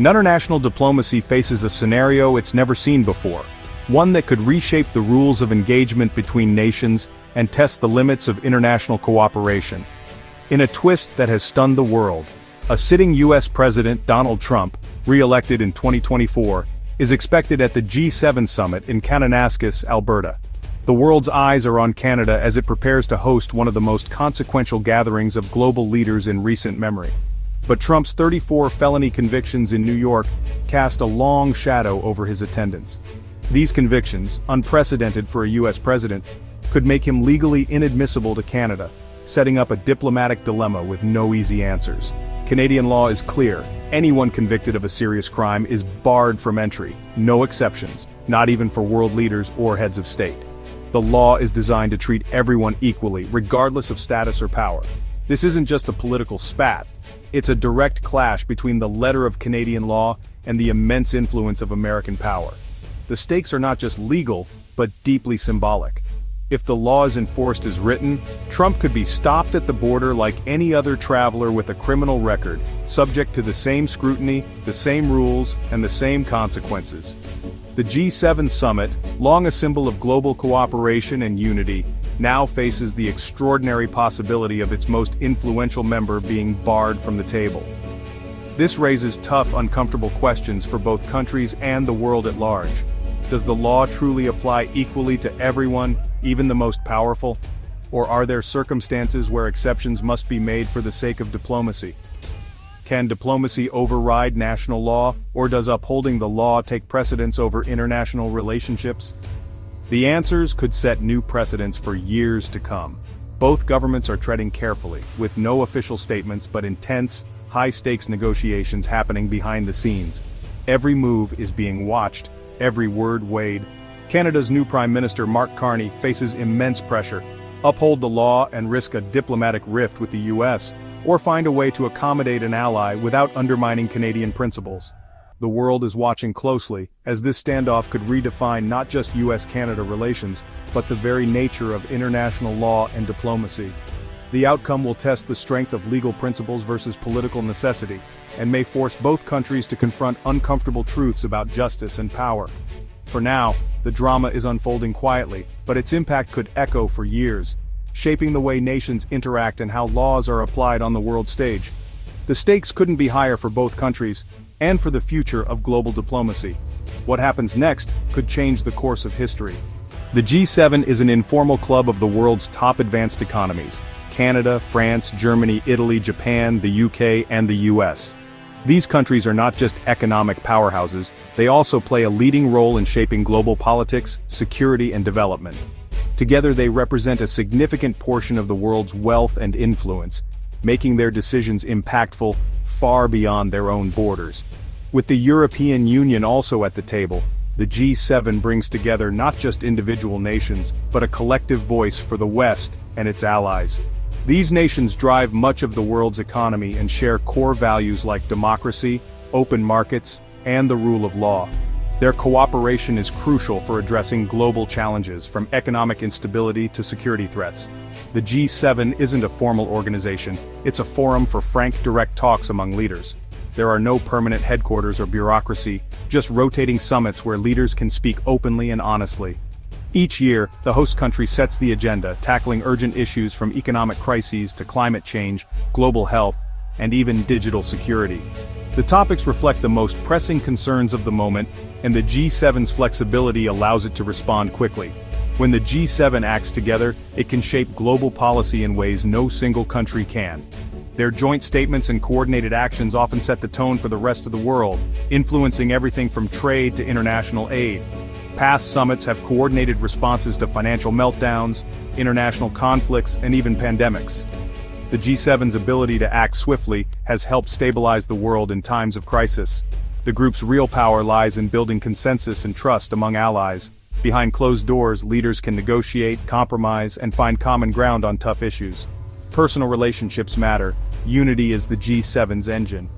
International diplomacy faces a scenario it's never seen before, one that could reshape the rules of engagement between nations and test the limits of international cooperation. In a twist that has stunned the world, a sitting U.S. President, Donald Trump, re-elected in 2024, is expected at the G7 summit in Kananaskis, Alberta. The world's eyes are on Canada as it prepares to host one of the most consequential gatherings of global leaders in recent memory. But Trump's 34 felony convictions in New York cast a long shadow over his attendance. These convictions, unprecedented for a U.S. president, could make him legally inadmissible to Canada, setting up a diplomatic dilemma with no easy answers. Canadian law is clear. Anyone convicted of a serious crime is barred from entry, no exceptions, not even for world leaders or heads of state. The law is designed to treat everyone equally, regardless of status or power. This isn't just a political spat. It's a direct clash between the letter of Canadian law and the immense influence of American power. The stakes are not just legal, but deeply symbolic. If the law is enforced as written, Trump could be stopped at the border like any other traveler with a criminal record, subject to the same scrutiny, the same rules, and the same consequences. The G7 summit, long a symbol of global cooperation and unity, now faces the extraordinary possibility of its most influential member being barred from the table. This raises tough, uncomfortable questions for both countries and the world at large. Does the law truly apply equally to everyone, even the most powerful? Or are there circumstances where exceptions must be made for the sake of diplomacy? Can diplomacy override national law, or does upholding the law take precedence over international relationships? The answers could set new precedents for years to come. Both governments are treading carefully, with no official statements but intense, high-stakes negotiations happening behind the scenes. Every move is being watched, every word weighed. Canada's new Prime Minister Mark Carney faces immense pressure. Uphold the law and risk a diplomatic rift with the U.S., or find a way to accommodate an ally without undermining Canadian principles. The world is watching closely, as this standoff could redefine not just U.S.-Canada relations, but the very nature of international law and diplomacy. The outcome will test the strength of legal principles versus political necessity, and may force both countries to confront uncomfortable truths about justice and power. For now, the drama is unfolding quietly, but its impact could echo for years, shaping the way nations interact and how laws are applied on the world stage. The stakes couldn't be higher for both countries, and for the future of global diplomacy. What happens next could change the course of history. The G7 is an informal club of the world's top advanced economies: Canada, France, Germany, Italy, Japan, the UK, and the US. These countries are not just economic powerhouses, they also play a leading role in shaping global politics, security, and development. Together they represent a significant portion of the world's wealth and influence, making their decisions impactful far beyond their own borders. With the European Union also at the table, the G7 brings together not just individual nations, but a collective voice for the West and its allies. These nations drive much of the world's economy and share core values like democracy, open markets, and the rule of law. Their cooperation is crucial for addressing global challenges, from economic instability to security threats. The G7 isn't a formal organization, it's a forum for frank, direct talks among leaders. There are no permanent headquarters or bureaucracy, just rotating summits where leaders can speak openly and honestly. Each year, the host country sets the agenda, tackling urgent issues from economic crises to climate change, global health, and even digital security. The topics reflect the most pressing concerns of the moment, and the G7's flexibility allows it to respond quickly. When the G7 acts together, it can shape global policy in ways no single country can. Their joint statements and coordinated actions often set the tone for the rest of the world, influencing everything from trade to international aid. Past summits have coordinated responses to financial meltdowns, international conflicts, and even pandemics. The G7's ability to act swiftly has helped stabilize the world in times of crisis. The group's real power lies in building consensus and trust among allies. Behind closed doors, leaders can negotiate, compromise, and find common ground on tough issues. Personal relationships matter. Unity is the G7's engine.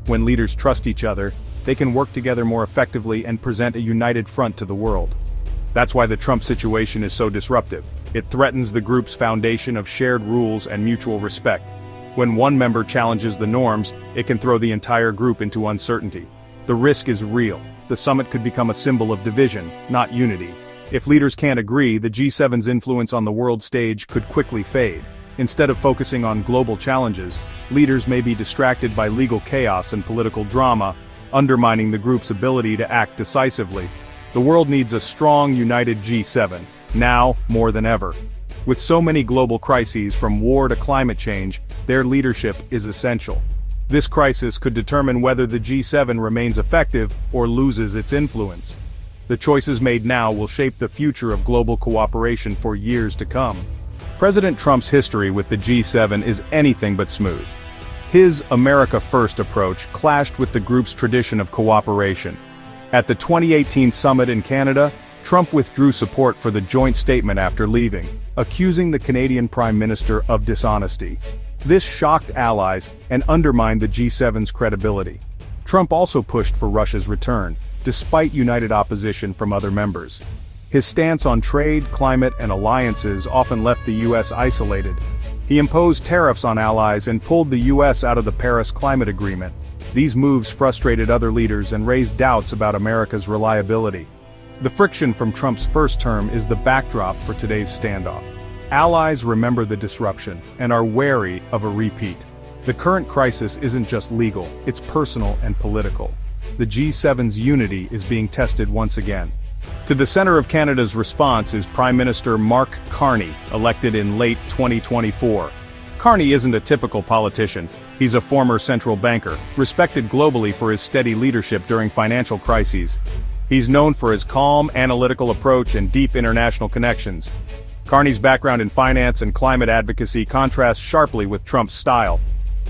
When leaders trust each other, they can work together more effectively and present a united front to the world. That's why the Trump situation is so disruptive. It threatens the group's foundation of shared rules and mutual respect. When one member challenges the norms, it can throw the entire group into uncertainty. The risk is real. The summit could become a symbol of division, not unity. If leaders can't agree, the G7's influence on the world stage could quickly fade. Instead of focusing on global challenges, leaders may be distracted by legal chaos and political drama, undermining the group's ability to act decisively. The world needs a strong, united G7, now more than ever. With so many global crises from war to climate change, their leadership is essential. This crisis could determine whether the G7 remains effective or loses its influence. The choices made now will shape the future of global cooperation for years to come. President Trump's history with the G7 is anything but smooth. His America First approach clashed with the group's tradition of cooperation. At the 2018 summit in Canada, Trump withdrew support for the joint statement after leaving, accusing the Canadian Prime Minister of dishonesty. This shocked allies and undermined the G7's credibility. Trump also pushed for Russia's return, despite united opposition from other members. His stance on trade, climate, and alliances often left the U.S. isolated. He imposed tariffs on allies and pulled the U.S. out of the Paris Climate Agreement. These moves frustrated other leaders and raised doubts about America's reliability. The friction from Trump's first term is the backdrop for today's standoff. Allies remember the disruption and are wary of a repeat. The current crisis isn't just legal, it's personal and political. The G7's unity is being tested once again. To the center of Canada's response is Prime Minister Mark Carney, elected in late 2024. Carney isn't a typical politician. He's a former central banker, respected globally for his steady leadership during financial crises. He's known for his calm, analytical approach and deep international connections. Carney's background in finance and climate advocacy contrasts sharply with Trump's style.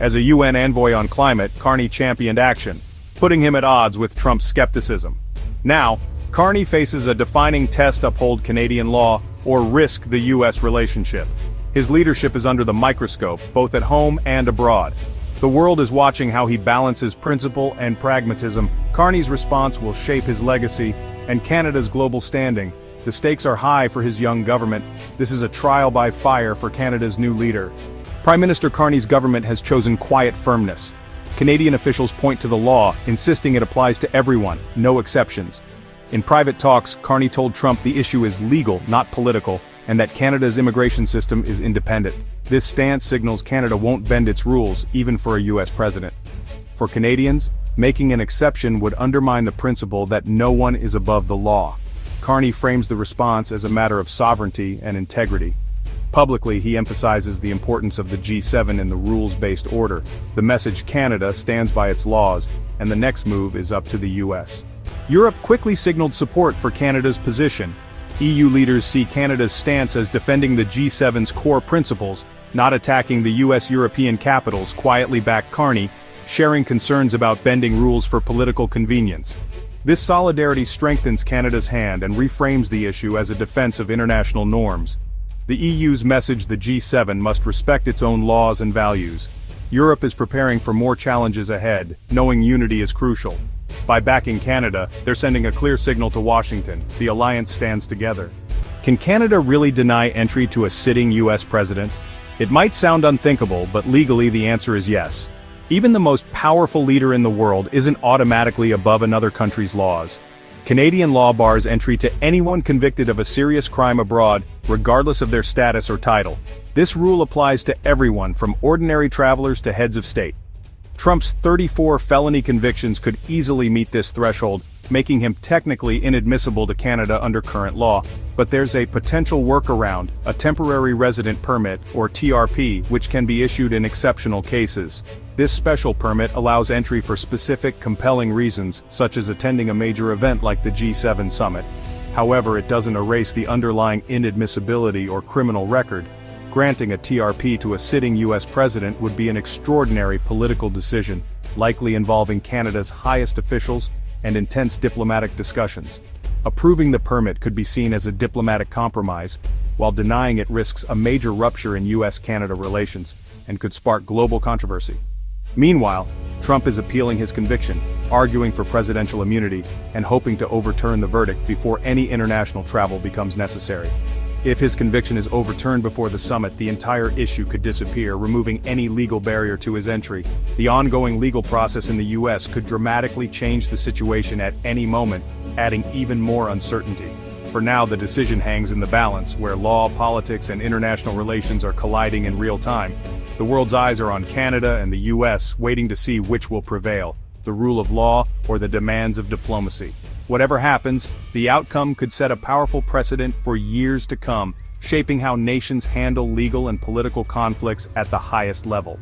As a UN envoy on climate, Carney championed action, putting him at odds with Trump's skepticism. Now, Carney faces a defining test: uphold Canadian law or risk the U.S. relationship. His leadership is under the microscope, both at home and abroad. The world is watching how he balances principle and pragmatism. Carney's response will shape his legacy and Canada's global standing. The stakes are high for his young government. This is a trial by fire for Canada's new leader. Prime Minister Carney's government has chosen quiet firmness. Canadian officials point to the law, insisting it applies to everyone, no exceptions. In private talks, Carney told Trump the issue is legal, not political, and that Canada's immigration system is independent. This stance signals Canada won't bend its rules, even for a U.S. president. For Canadians, making an exception would undermine the principle that no one is above the law. Carney frames the response as a matter of sovereignty and integrity. Publicly, he emphasizes the importance of the G7 in the rules-based order. The message: Canada stands by its laws, and the next move is up to the U.S. Europe quickly signaled support for Canada's position. EU leaders see Canada's stance as defending the G7's core principles, not attacking the U.S. European capitals. Quietly backed Carney, sharing concerns about bending rules for political convenience. This solidarity strengthens Canada's hand and reframes the issue as a defense of international norms. The EU's message: the G7 must respect its own laws and values. Europe is preparing for more challenges ahead, knowing unity is crucial. By backing Canada, they're sending a clear signal to Washington: the alliance stands together. Can Canada really deny entry to a sitting U.S. president? It might sound unthinkable, but legally the answer is yes. Even the most powerful leader in the world isn't automatically above another country's laws. Canadian law bars entry to anyone convicted of a serious crime abroad, regardless of their status or title. This rule applies to everyone from ordinary travelers to heads of state. Trump's 34 felony convictions could easily meet this threshold, making him technically inadmissible to Canada under current law. But there's a potential workaround: a temporary resident permit, or TRP, which can be issued in exceptional cases. This special permit allows entry for specific, compelling reasons, such as attending a major event like the G7 summit. However, it doesn't erase the underlying inadmissibility or criminal record. Granting a TRP to a sitting U.S. president would be an extraordinary political decision, likely involving Canada's highest officials and intense diplomatic discussions. Approving the permit could be seen as a diplomatic compromise, while denying it risks a major rupture in U.S.-Canada relations and could spark global controversy. Meanwhile, Trump is appealing his conviction, arguing for presidential immunity, and hoping to overturn the verdict before any international travel becomes necessary. If his conviction is overturned before the summit, the entire issue could disappear, removing any legal barrier to his entry. The ongoing legal process in the US could dramatically change the situation at any moment, adding even more uncertainty. For now, the decision hangs in the balance, where law, politics, and international relations are colliding in real time. The world's eyes are on Canada and the US, waiting to see which will prevail, the rule of law or the demands of diplomacy. Whatever happens, the outcome could set a powerful precedent for years to come, shaping how nations handle legal and political conflicts at the highest level.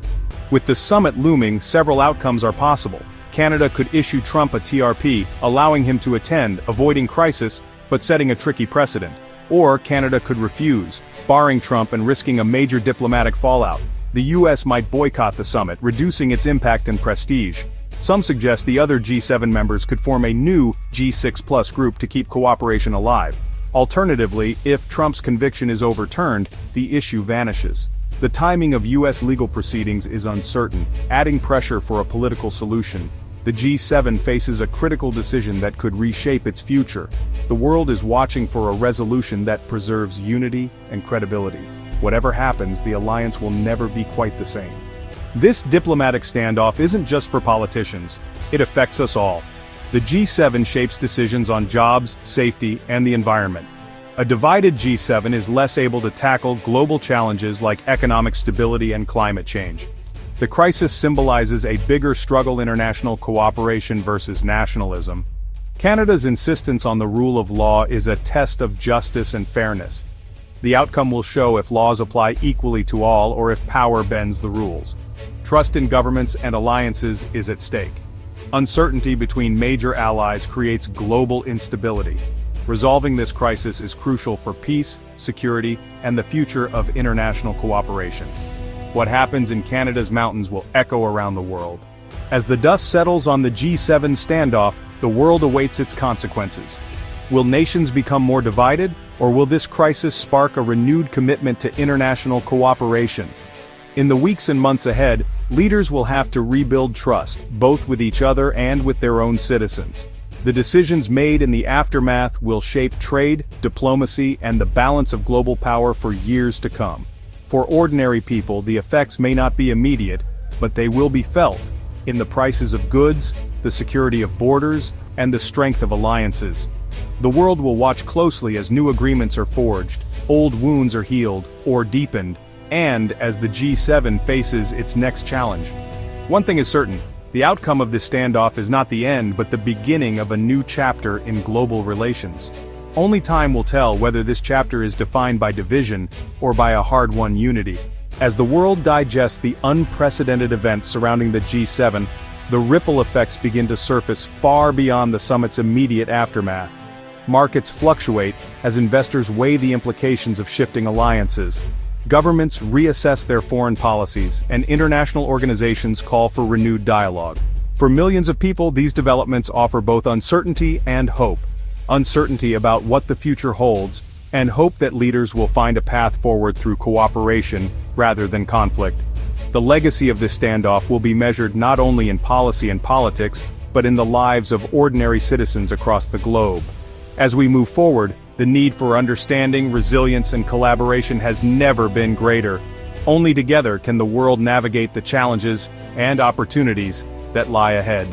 With the summit looming, several outcomes are possible. Canada could issue Trump a TRP, allowing him to attend, avoiding crisis, but setting a tricky precedent. Or Canada could refuse, barring Trump and risking a major diplomatic fallout. The US might boycott the summit, reducing its impact and prestige. Some suggest the other G7 members could form a new G6+ group to keep cooperation alive. Alternatively, if Trump's conviction is overturned, the issue vanishes. The timing of US legal proceedings is uncertain, adding pressure for a political solution. The G7 faces a critical decision that could reshape its future. The world is watching for a resolution that preserves unity and credibility. Whatever happens, the alliance will never be quite the same. This diplomatic standoff isn't just for politicians, it affects us all. The G7 shapes decisions on jobs, safety, and the environment. A divided G7 is less able to tackle global challenges like economic stability and climate change. The crisis symbolizes a bigger struggle: international cooperation versus nationalism. Canada's insistence on the rule of law is a test of justice and fairness. The outcome will show if laws apply equally to all or if power bends the rules. Trust in governments and alliances is at stake. Uncertainty between major allies creates global instability. Resolving this crisis is crucial for peace, security, and the future of international cooperation. What happens in Canada's mountains will echo around the world. As the dust settles on the G7 standoff, the world awaits its consequences. Will nations become more divided, or will this crisis spark a renewed commitment to international cooperation? In the weeks and months ahead, leaders will have to rebuild trust, both with each other and with their own citizens. The decisions made in the aftermath will shape trade, diplomacy, and the balance of global power for years to come. For ordinary people, the effects may not be immediate, but they will be felt in the prices of goods, the security of borders, and the strength of alliances. The world will watch closely as new agreements are forged, old wounds are healed or deepened, and as the G7 faces its next challenge. One thing is certain: the outcome of this standoff is not the end but the beginning of a new chapter in global relations. Only time will tell whether this chapter is defined by division or by a hard-won unity. As the world digests the unprecedented events surrounding the G7, the ripple effects begin to surface far beyond the summit's immediate aftermath. Markets fluctuate as investors weigh the implications of shifting alliances. Governments reassess their foreign policies, and international organizations call for renewed dialogue. For millions of people, these developments offer both uncertainty and hope. Uncertainty about what the future holds, and hope that leaders will find a path forward through cooperation rather than conflict. The legacy of this standoff will be measured not only in policy and politics, but in the lives of ordinary citizens across the globe. As we move forward, the need for understanding, resilience, and collaboration has never been greater. Only together can the world navigate the challenges and opportunities that lie ahead.